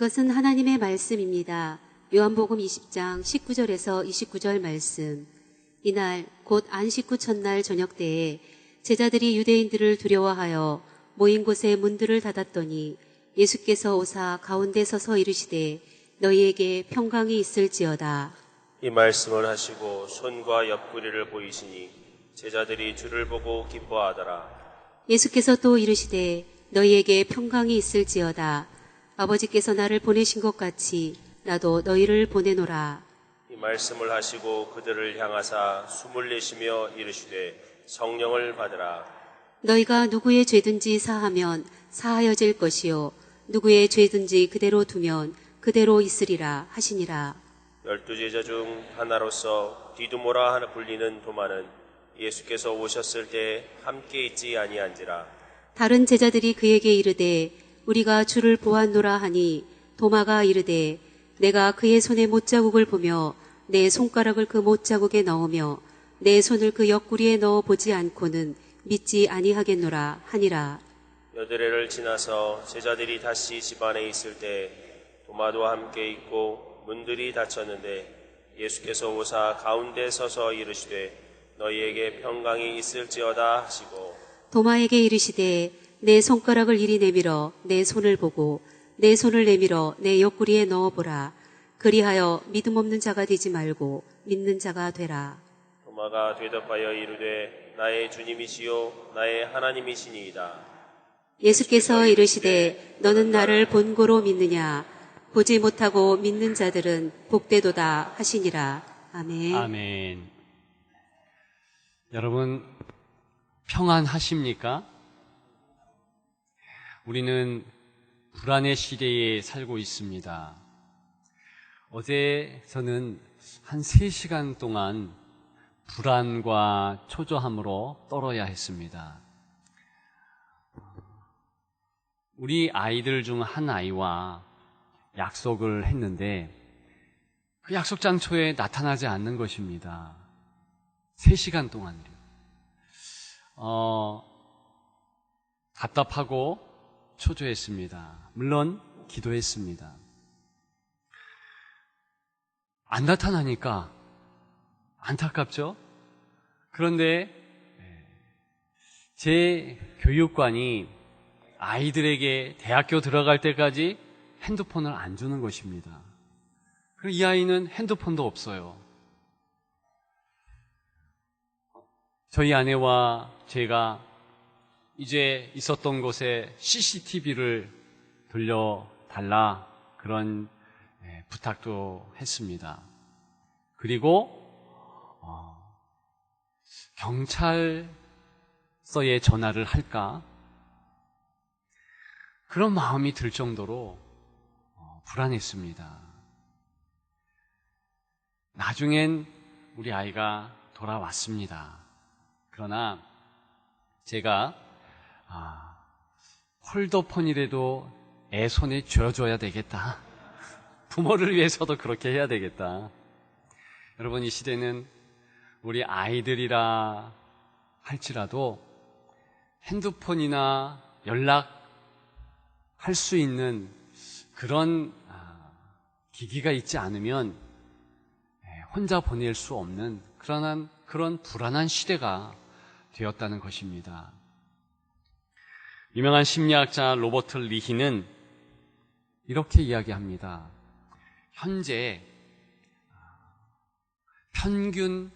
이것은 하나님의 말씀입니다. 요한복음 20장 19절에서 29절 말씀. 이날 곧 안식 후 첫날 저녁 때에 제자들이 유대인들을 두려워하여 모인 곳에 문들을 닫았더니 예수께서 오사 가운데 서서 이르시되 너희에게 평강이 있을지어다. 이 말씀을 하시고 손과 옆구리를 보이시니 제자들이 주를 보고 기뻐하더라. 예수께서 또 이르시되 너희에게 평강이 있을지어다. 아버지께서 나를 보내신 것 같이 나도 너희를 보내노라. 이 말씀을 하시고 그들을 향하사 숨을 내쉬며 이르시되 성령을 받으라. 너희가 누구의 죄든지 사하면 사하여질 것이요 누구의 죄든지 그대로 두면 그대로 있으리라 하시니라. 12제자 중 하나로서 디두모라 하나 불리는 도마는 예수께서 오셨을 때 함께 있지 아니한지라. 다른 제자들이 그에게 이르되 우리가 주를 보았노라 하니 도마가 이르되 내가 그의 손에 못자국을 보며 내 손가락을 그 못자국에 넣으며 내 손을 그 옆구리에 넣어 보지 않고는 믿지 아니하겠노라 하니라. 여드레를 지나서 제자들이 다시 집안에 있을 때 도마도 함께 있고 문들이 닫혔는데 예수께서 오사 가운데 서서 이르시되 너희에게 평강이 있을지어다 하시고 도마에게 이르시되 내 손가락을 이리 내밀어 내 손을 보고 내 손을 내밀어 내 옆구리에 넣어보라. 그리하여 믿음 없는 자가 되지 말고 믿는 자가 되라. 도마가 대답하여 이르되 나의 주님이시요 나의 하나님이시니이다. 예수께서 이르시되 너는 나를 본고로 믿느냐. 보지 못하고 믿는 자들은 복되도다 하시니라. 아멘. 아멘. 여러분 평안하십니까? 우리는 불안의 시대에 살고 있습니다. 어제 저는 한 3시간 동안 불안과 초조함으로 떨어야 했습니다. 우리 아이들 중 한 아이와 약속을 했는데 그 약속 장소에 나타나지 않는 것입니다. 3시간 동안요. 답답하고 초조했습니다. 물론 기도했습니다. 안 나타나니까 안타깝죠? 그런데 제 교육관이 아이들에게 대학교 들어갈 때까지 핸드폰을 안 주는 것입니다. 그리고 이 아이는 핸드폰도 없어요. 저희 아내와 제가 이제 있었던 곳에 CCTV를 돌려달라 그런 부탁도 했습니다. 그리고 경찰서에 전화를 할까? 그런 마음이 들 정도로 불안했습니다. 나중엔 우리 아이가 돌아왔습니다. 그러나 제가 폴더폰이라도 애 손에 쥐어줘야 되겠다. 부모를 위해서도 그렇게 해야 되겠다. 여러분, 이 시대는 우리 아이들이라 할지라도 핸드폰이나 연락할 수 있는 그런 기기가 있지 않으면 혼자 보낼 수 없는 그런 불안한 시대가 되었다는 것입니다. 유명한 심리학자 로버트 리히는 이렇게 이야기합니다. 현재 평균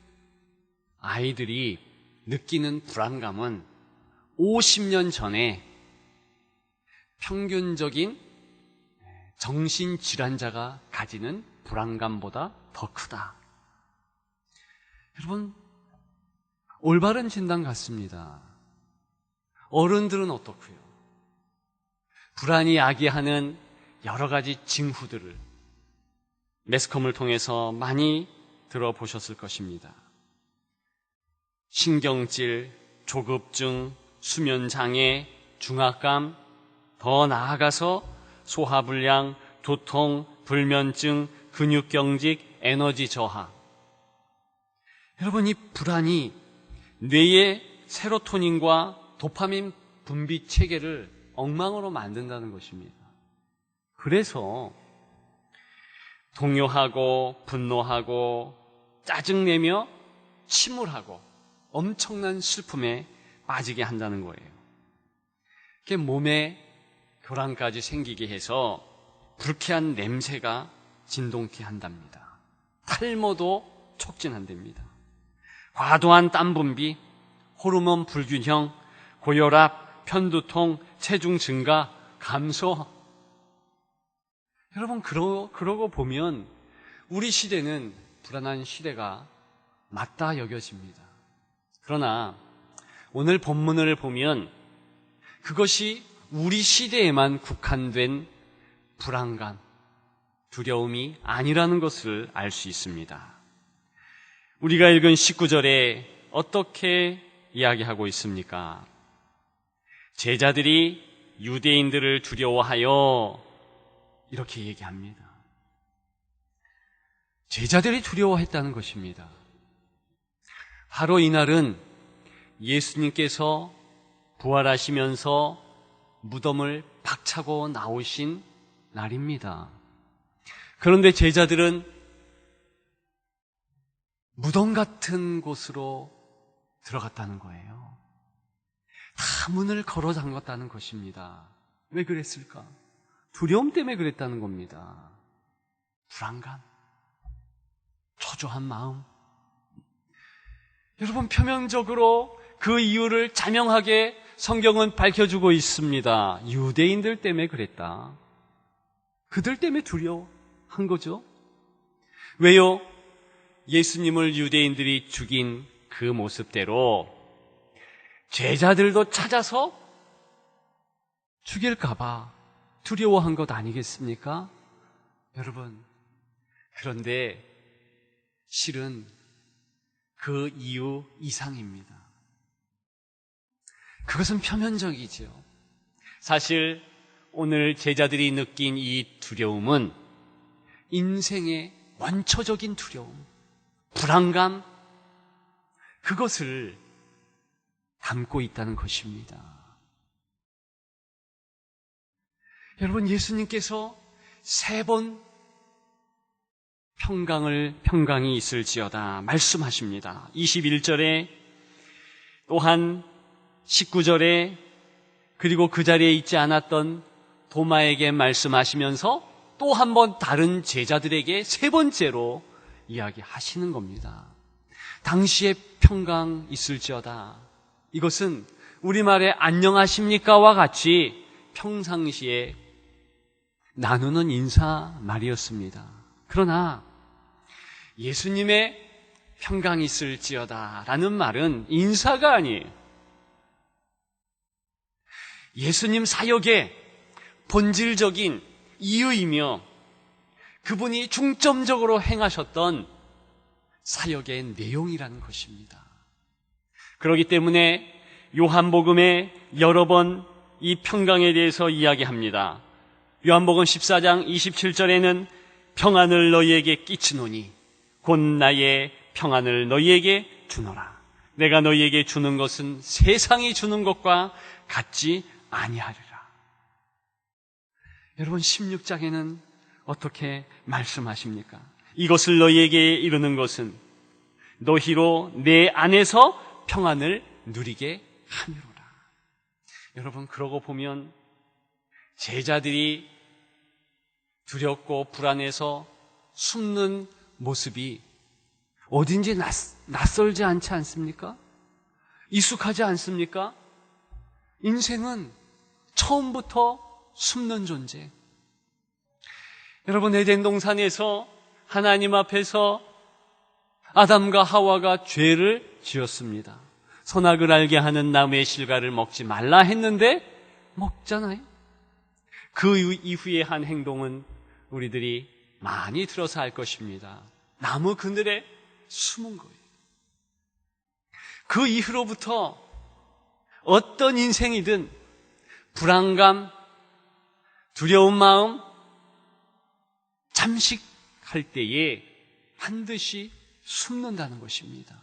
아이들이 느끼는 불안감은 50년 전에 평균적인 정신질환자가 가지는 불안감보다 더 크다. 여러분, 올바른 진단 같습니다. 어른들은 어떻고요? 불안이 야기하는 여러 가지 징후들을 매스컴을 통해서 많이 들어보셨을 것입니다. 신경질, 조급증, 수면장애, 중압감, 더 나아가서 소화불량, 두통, 불면증, 근육경직, 에너지 저하. 여러분, 이 불안이 뇌의 세로토닌과 도파민 분비 체계를 엉망으로 만든다는 것입니다. 그래서 동요하고 분노하고 짜증내며 침울하고 엄청난 슬픔에 빠지게 한다는 거예요. 그게 몸에 교란까지 생기게 해서 불쾌한 냄새가 진동케 한답니다. 탈모도 촉진한답니다. 과도한 땀 분비, 호르몬 불균형, 고혈압, 편두통, 체중 증가, 감소. 여러분, 그러고 보면 우리 시대는 불안한 시대가 맞다 여겨집니다. 그러나 오늘 본문을 보면 그것이 우리 시대에만 국한된 불안감, 두려움이 아니라는 것을 알 수 있습니다. 우리가 읽은 19절에 어떻게 이야기하고 있습니까? 제자들이 유대인들을 두려워하여 이렇게 얘기합니다. 제자들이 두려워했다는 것입니다. 바로 이날은 예수님께서 부활하시면서 무덤을 박차고 나오신 날입니다. 그런데 제자들은 무덤 같은 곳으로 들어갔다는 거예요. 다 문을 걸어 잠갔다는 것입니다. 왜 그랬을까? 두려움 때문에 그랬다는 겁니다. 불안감, 초조한 마음. 여러분, 표면적으로 그 이유를 자명하게 성경은 밝혀주고 있습니다. 유대인들 때문에 그랬다. 그들 때문에 두려워한 거죠. 왜요? 예수님을 유대인들이 죽인 그 모습대로 제자들도 찾아서 죽일까봐 두려워한 것 아니겠습니까? 여러분, 그런데 실은 그 이유 이상입니다. 그것은 표면적이죠. 사실 오늘 제자들이 느낀 이 두려움은 인생의 원초적인 두려움, 불안감, 그것을 담고 있다는 것입니다. 여러분, 예수님께서 3번 평강이 있을지어다 말씀하십니다. 21절에 또한 19절에 그리고 그 자리에 있지 않았던 도마에게 말씀하시면서 또 한 번 다른 제자들에게 3번째로 이야기하시는 겁니다. 당시에 평강 있을지어다. 이것은 우리말의 안녕하십니까와 같이 평상시에 나누는 인사말이었습니다. 그러나 예수님의 평강이 있을지어다 라는 말은 인사가 아니에요. 예수님 사역의 본질적인 이유이며 그분이 중점적으로 행하셨던 사역의 내용이라는 것입니다. 그렇기 때문에 요한복음에 여러 번 이 평강에 대해서 이야기합니다. 요한복음 14장 27절에는 평안을 너희에게 끼치노니 곧 나의 평안을 너희에게 주노라. 내가 너희에게 주는 것은 세상이 주는 것과 같지 아니하리라. 여러분, 16장에는 어떻게 말씀하십니까? 이것을 너희에게 이루는 것은 너희로 내 안에서 평안을 누리게 함이로라. 여러분, 그러고 보면 제자들이 두렵고 불안해서 숨는 모습이 어딘지 낯설지 않지 않습니까? 익숙하지 않습니까? 인생은 처음부터 숨는 존재. 여러분, 에덴 동산에서 하나님 앞에서 아담과 하와가 죄를 지었습니다. 선악을 알게 하는 나무의 실과를 먹지 말라 했는데 먹잖아요. 그 이후에 한 행동은 우리들이 많이 들어서 알 것입니다. 나무 그늘에 숨은 거예요. 그 이후로부터 어떤 인생이든 불안감, 두려운 마음, 잠식할 때에 반드시 숨는다는 것입니다.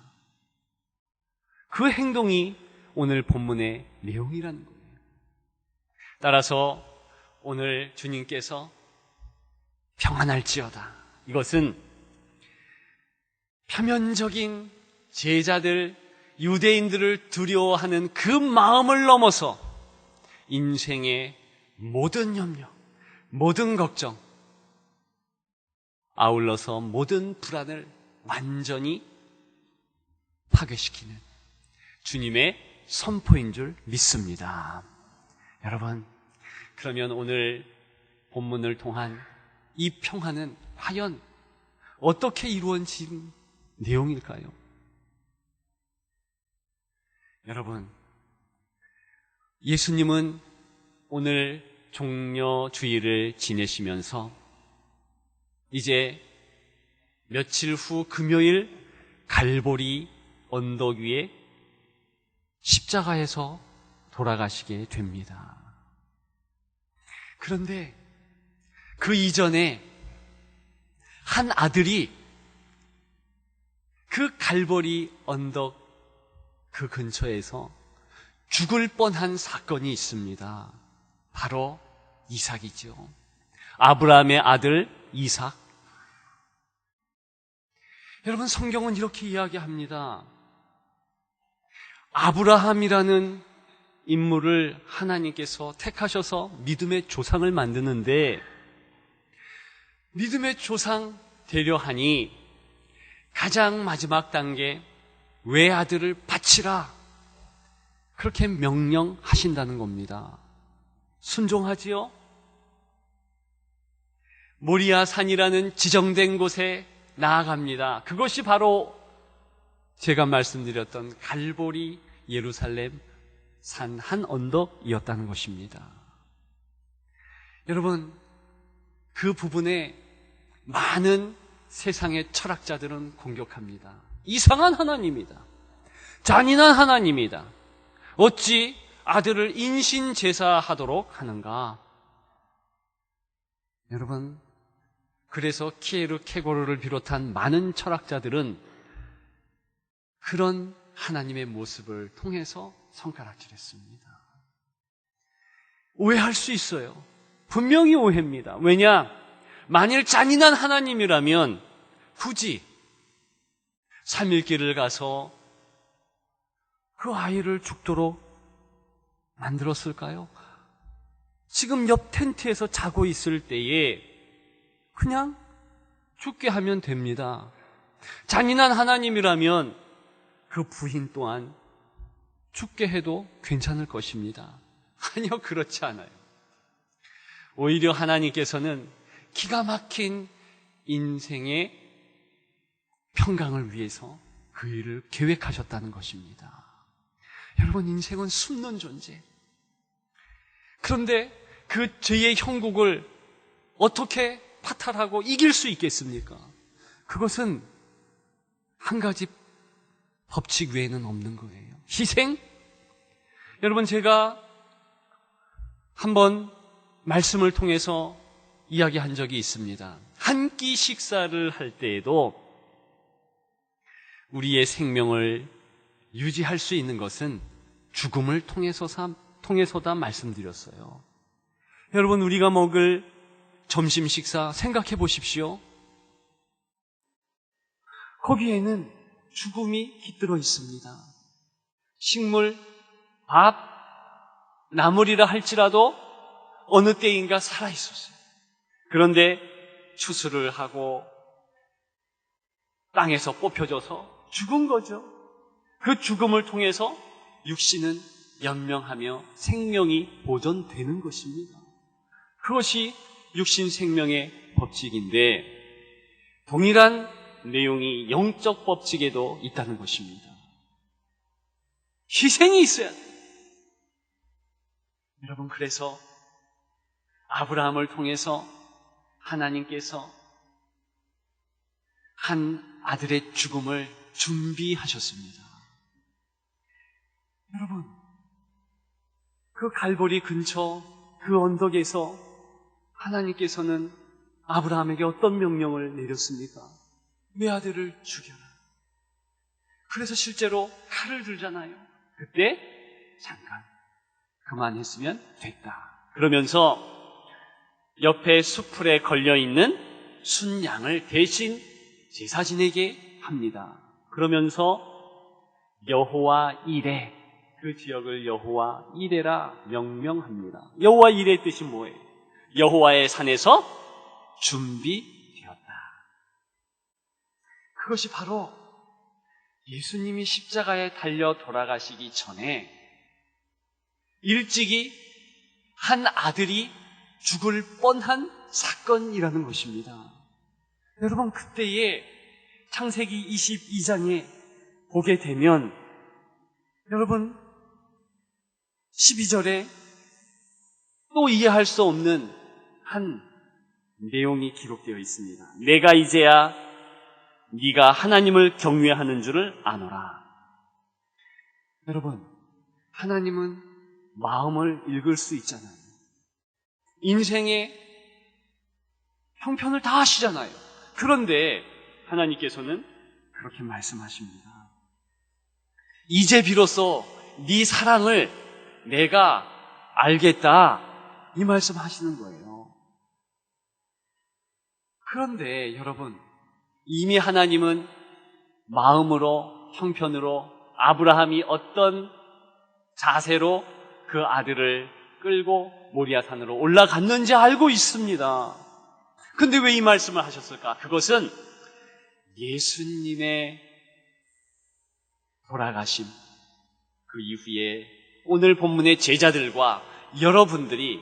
그 행동이 오늘 본문의 내용이라는 거예요. 따라서 오늘 주님께서 평안할지어다. 이것은 표면적인 제자들, 유대인들을 두려워하는 그 마음을 넘어서 인생의 모든 염려, 모든 걱정, 아울러서 모든 불안을 완전히 파괴시키는 주님의 선포인 줄 믿습니다. 여러분, 그러면 오늘 본문을 통한 이 평안은 과연 어떻게 이루어진 내용일까요? 여러분, 예수님은 오늘 종려주일을 지내시면서 이제 며칠 후 금요일 갈보리 언덕 위에 십자가에서 돌아가시게 됩니다. 그런데 그 이전에 한 아들이 그 갈보리 언덕 그 근처에서 죽을 뻔한 사건이 있습니다. 바로 이삭이죠. 아브라함의 아들 이삭. 여러분, 성경은 이렇게 이야기합니다. 아브라함이라는 인물을 하나님께서 택하셔서 믿음의 조상을 만드는데, 믿음의 조상 되려 하니 가장 마지막 단계 외아들을 바치라, 그렇게 명령하신다는 겁니다. 순종하지요? 모리아 산이라는 지정된 곳에 나아갑니다. 그것이 바로 제가 말씀드렸던 갈보리 예루살렘 산 한 언덕이었다는 것입니다. 여러분, 그 부분에 많은 세상의 철학자들은 공격합니다. 이상한 하나님이다. 잔인한 하나님이다. 어찌 아들을 인신제사하도록 하는가? 여러분, 그래서 키에르케고르를 비롯한 많은 철학자들은 그런 하나님의 모습을 통해서 손가락질했습니다. 오해할 수 있어요. 분명히 오해입니다. 왜냐? 만일 잔인한 하나님이라면 굳이 3일길을 가서 그 아이를 죽도록 만들었을까요? 지금 옆 텐트에서 자고 있을 때에 그냥 죽게 하면 됩니다. 잔인한 하나님이라면 그 부인 또한 죽게 해도 괜찮을 것입니다. 아니요, 그렇지 않아요. 오히려 하나님께서는 기가 막힌 인생의 평강을 위해서 그 일을 계획하셨다는 것입니다. 여러분, 인생은 숨는 존재. 그런데 그 죄의 형국을 어떻게 파탈하고 이길 수 있겠습니까? 그것은 한 가지 법칙 외에는 없는 거예요. 희생? 여러분, 제가 한번 말씀을 통해서 이야기한 적이 있습니다. 한 끼 식사를 할 때에도 우리의 생명을 유지할 수 있는 것은 죽음을 통해서다 말씀드렸어요. 여러분, 우리가 먹을 점심 식사 생각해 보십시오. 거기에는 죽음이 깃들어 있습니다. 식물, 밥, 나물이라 할지라도 어느 때인가 살아있었어요. 그런데 추수를 하고 땅에서 뽑혀져서 죽은 거죠. 그 죽음을 통해서 육신은 연명하며 생명이 보존되는 것입니다. 그것이 육신 생명의 법칙인데, 동일한 내용이 영적 법칙에도 있다는 것입니다. 희생이 있어야 돼요. 여러분, 그래서 아브라함을 통해서 하나님께서 한 아들의 죽음을 준비하셨습니다. 여러분, 그 갈보리 근처 그 언덕에서 하나님께서는 아브라함에게 어떤 명령을 내렸습니까? 외아들을 죽여라. 그래서 실제로 칼을 들잖아요. 그때 잠깐 그만했으면 됐다. 그러면서 옆에 수풀에 걸려있는 순양을 대신 제사 지내게 합니다. 그러면서 여호와 이레, 그 지역을 여호와 이레라 명명합니다. 여호와 이레의 뜻이 뭐예요? 여호와의 산에서 준비되었다. 그것이 바로 예수님이 십자가에 달려 돌아가시기 전에 일찍이 한 아들이 죽을 뻔한 사건이라는 것입니다. 여러분, 그때에 창세기 22장에 보게 되면 여러분 12절에 또 이해할 수 없는 한 내용이 기록되어 있습니다. 내가 이제야 네가 하나님을 경외하는 줄을 아노라. 여러분, 하나님은 마음을 읽을 수 있잖아요. 인생의 형편을 다 아시잖아요. 그런데 하나님께서는 그렇게 말씀하십니다. 이제 비로소 네 사랑을 내가 알겠다, 이 말씀 하시는 거예요. 그런데 여러분, 이미 하나님은 마음으로, 형편으로 아브라함이 어떤 자세로 그 아들을 끌고 모리아산으로 올라갔는지 알고 있습니다. 근데 왜 이 말씀을 하셨을까? 그것은 예수님의 돌아가심, 그 이후에 오늘 본문의 제자들과 여러분들이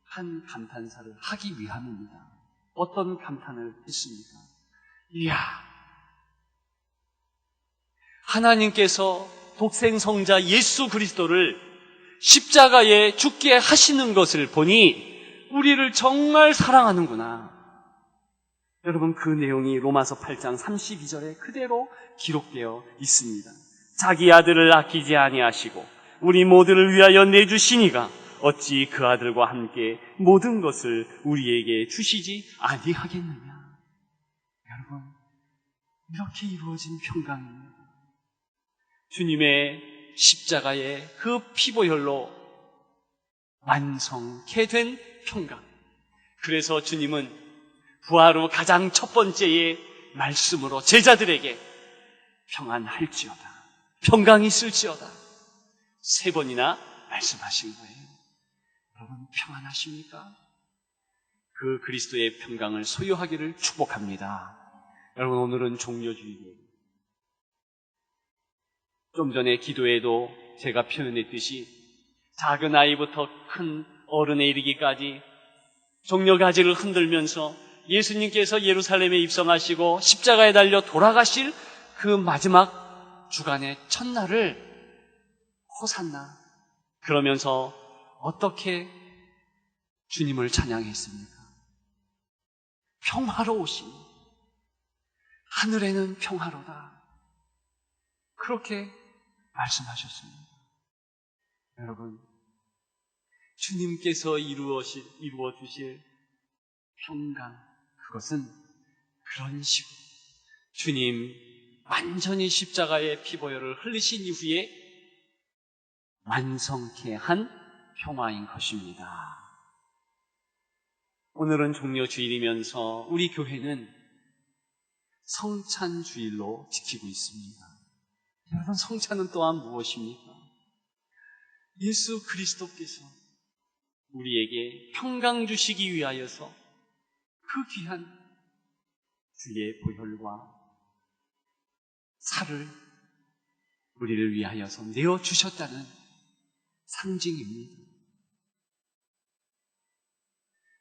한 감탄사를 하기 위함입니다. 어떤 감탄을 했습니까? 이야, 하나님께서 독생성자 예수 그리스도를 십자가에 죽게 하시는 것을 보니 우리를 정말 사랑하는구나. 여러분, 그 내용이 로마서 8장 32절에 그대로 기록되어 있습니다. 자기 아들을 아끼지 아니하시고 우리 모두를 위하여 내주시니가 어찌 그 아들과 함께 모든 것을 우리에게 주시지 아니하겠느냐. 여러분, 이렇게 이루어진 평강입니다. 주님의 십자가의 그 피보혈로 완성케 된 평강. 그래서 주님은 부활 후 가장 첫 번째의 말씀으로 제자들에게 평안할지어다, 평강이 있을지어다, 3번이나 말씀하신 거예요. 여러분, 평안하십니까? 그 그리스도의 평강을 소유하기를 축복합니다. 여러분, 오늘은 종려주일이에요. 좀 전에 기도에도 제가 표현했듯이 작은 아이부터 큰 어른에 이르기까지 종려가지를 흔들면서 예수님께서 예루살렘에 입성하시고 십자가에 달려 돌아가실 그 마지막 주간의 첫날을 호산나 그러면서 어떻게 주님을 찬양했습니까? 평화로우신, 하늘에는 평화로다, 그렇게 말씀하셨습니다. 여러분, 주님께서 이루어 주실 평강, 그것은 그런 식으로 주님 완전히 십자가의 피보혈을 흘리신 이후에 완성케 한 평화인 것입니다. 오늘은 종려주일이면서 우리 교회는 성찬주일로 지키고 있습니다. 여러분, 성찬은 또한 무엇입니까? 예수 그리스도께서 우리에게 평강 주시기 위하여서 그 귀한 주의 보혈과 살을 우리를 위하여서 내어주셨다는 상징입니다.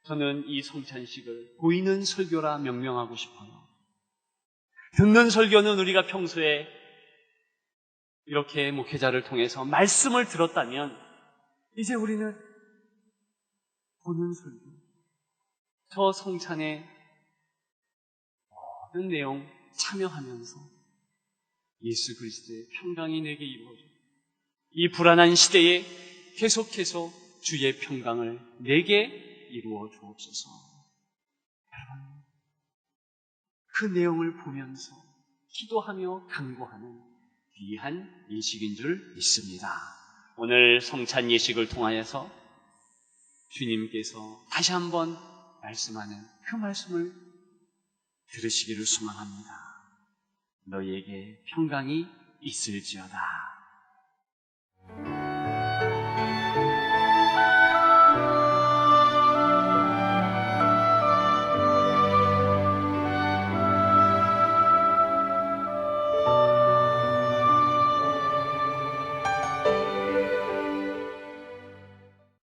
저는 이 성찬식을 보이는 설교라 명명하고 싶어요. 듣는 설교는 우리가 평소에 이렇게 목회자를 통해서 말씀을 들었다면 이제 우리는 보는 설교, 저 성찬의 모든 내용 참여하면서 예수 그리스도의 평강이 내게 이루어져 이 불안한 시대에 계속해서 주의 평강을 내게 이루어 주옵소서. 여러분, 그 내용을 보면서 기도하며 간구하는 귀한 예식인 줄 믿습니다. 오늘 성찬 예식을 통하여서 주님께서 다시 한번 말씀하는 그 말씀을 들으시기를 소망합니다. 너희에게 평강이 있을지어다.